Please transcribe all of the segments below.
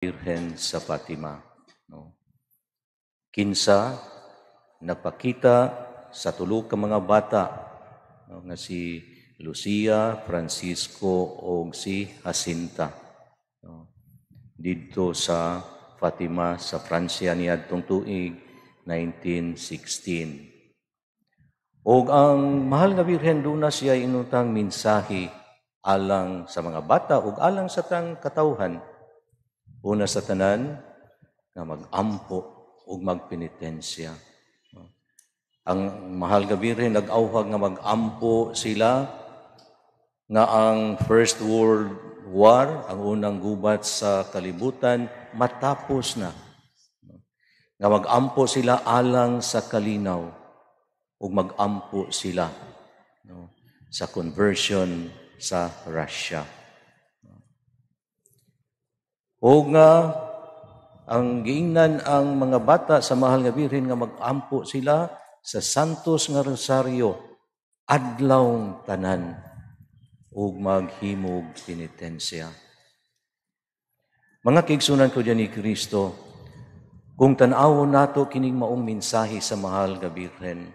Birhen sa Fatima. No? Kinsa nagpakita sa tulo ka mga bata no, nga si Lucia, Francisco o si Jacinta. No? Dito sa Fatima sa Pransya niadtong tuig 1916. O ang mahal nga Birhen doon na siya inutang mensahe alang sa mga bata o alang sa tang katawhan. Una sa tanan, nga mag-ampo o magpenitensya. Ang mahal nga Birhen nag-auhag nga mag-ampo sila nga ang First World War, ang unang gubat sa kalibutan, matapos na. Nga mag-ampo sila alang sa kalinaw o mag-ampo sila sa conversion sa Russia. O nga, ang giingnan ang mga bata sa mahal nga Birhen nga mag-ampo sila sa Santos nga Rosario, adlawng tanan, o maghimog penitensya. Mga kigsunan ko dyan ni Kristo, kung tanawon nato kining maong mensahe sa mahal nga Birhen,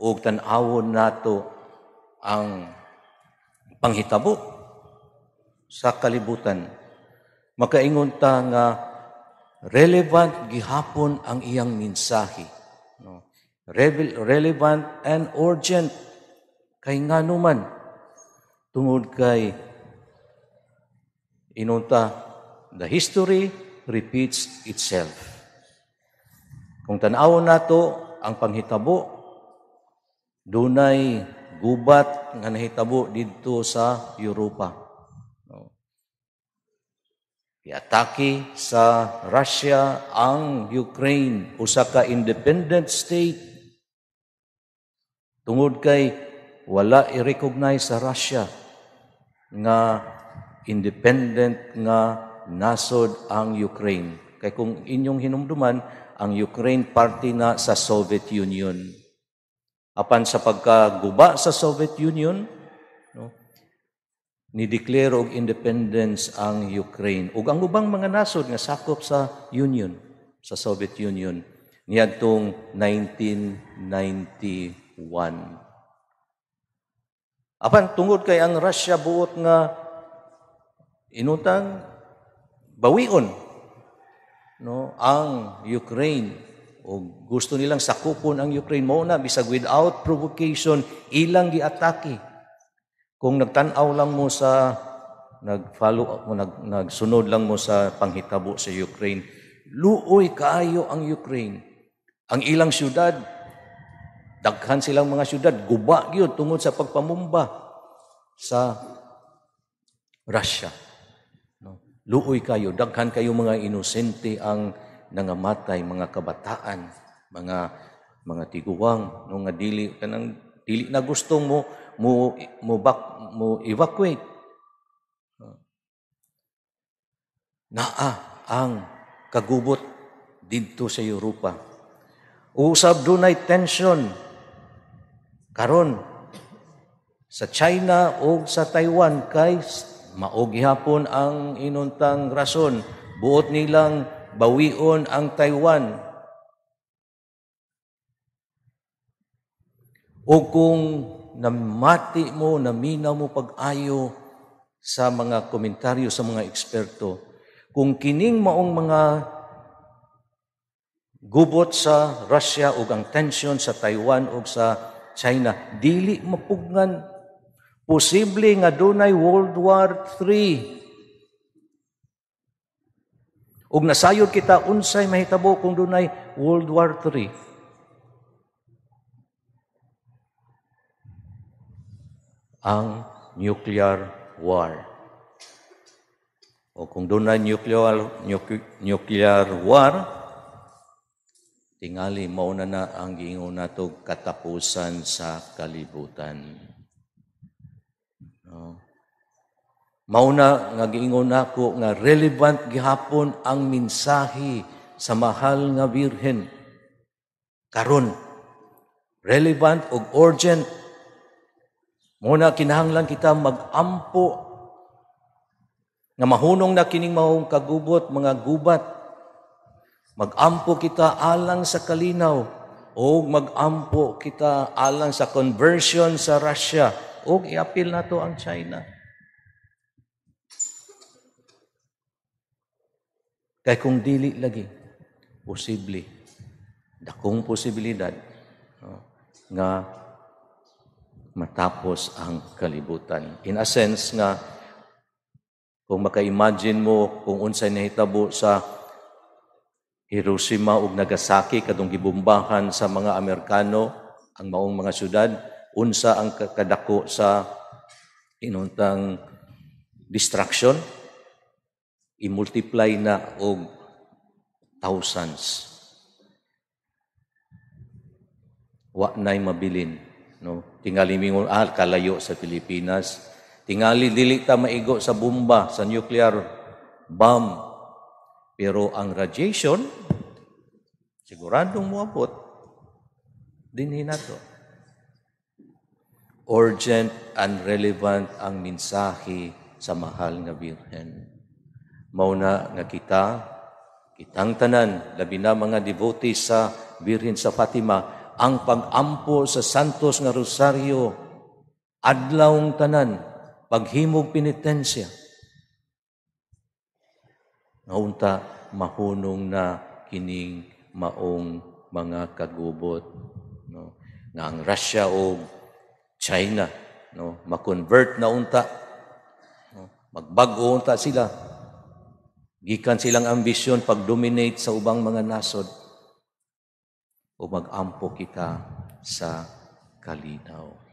o tanawon nato ang panghitabo sa kalibutan, makaingon ta nga relevant gihapon ang iyang mensahe. No? Relevant and urgent kay nganuman tungod kay inunta the history repeats itself. Kung tan-awon nato ang panghitabo, dunay gubat nga nahitabo didto sa Europa. Iatake sa Russia ang Ukraine, usa ka independent state. Tungod kay wala i-recognize sa Russia nga independent nga nasod ang Ukraine. Kay kung inyong hinumduman, ang Ukraine party na sa Soviet Union. Apan sa pagkaguba sa Soviet Union, ni-declare og independence ang Ukraine ug ang ubang mga nasod nga sakop sa Union, sa Soviet Union niadtong 1991. Apan tungod kay ang Russia buot nga inutang bawion ang Ukraine o gusto nilang sakupon ang Ukraine, mo na bisag without provocation ilang giatake. Kung nagtanaw lang mo sa nagsunod lang mo sa panghitabo sa Ukraine, luoy kaayo ang Ukraine. Ang ilang syudad, daghan silang mga syudad, guba gyud tungod sa pagpamumba sa Russia. Luoy kayo, daghan kayo mga inosente ang nangamatay, mga kabataan, mga tiguwang, nga dili na gustong mo evacuate. Naa ang kagubot didto sa Europa. Usab dunay tension karon sa China o sa Taiwan kay mao gihapon ang inuntang rason buot nilang bawion ang Taiwan. O kung namati mo, naminaw mo pag-ayo sa mga komentaryo sa mga eksperto, kung kining maong mga gubot sa Russia o ang tension sa Taiwan o sa China, dili mapugnan. Posible nga dunay World War III. Ug nasayod kita unsay mahitabo kung dunay World War III. Ang nuclear war. O kung doon na nuclear war, tingali mauna na ang giingon nato katapusan sa kalibutan. No? Mauna nga giingon nako nga relevant gihapon ang mensahe sa mahal nga Birhen. Karon relevant ug urgent. Muna kinahanglan kita mag-ampo nga mahunong na kining mahong kagubot, mga gubat. Mag-ampo kita alang sa kalinaw, o mag-ampo kita alang sa conversion sa Russia, o i-appeal na to ang China. Kaya kung dili lagi, posible, dakong posibilidad nga matapos ang kalibutan. In a sense nga, kung maka-imagine mo kung unsay nahitabo sa Hiroshima ug Nagasaki kadung gibombahan sa mga Amerikano ang maong mga syudad, unsa ang kadako sa inuntang destruction, i-multiply na og thousands. Wa nay mabilin, no? Tingali mingon kalayo sa Pilipinas. Tingali dili ta maigo sa bomba, sa nuclear bomb. Pero ang radiation, siguradong moabot dinhi nato. Urgent and relevant ang mensahe sa mahal nga Birhen. Mauna nga kitang tanan, labi na mga devotees sa Birhen sa Fatima, ang pag-ampo sa Santos nga Rosaryo, adlawng tanan, paghimog penitensya. Naunta, mahunong na kining maong mga kagubot. No? Nga ang Russia o China, no? Ma-convert na unta. No? Magbago unta sila. Gikan silang ambisyon pag-dominate sa ubang mga nasod. O mag-ampo kita sa kalinaw.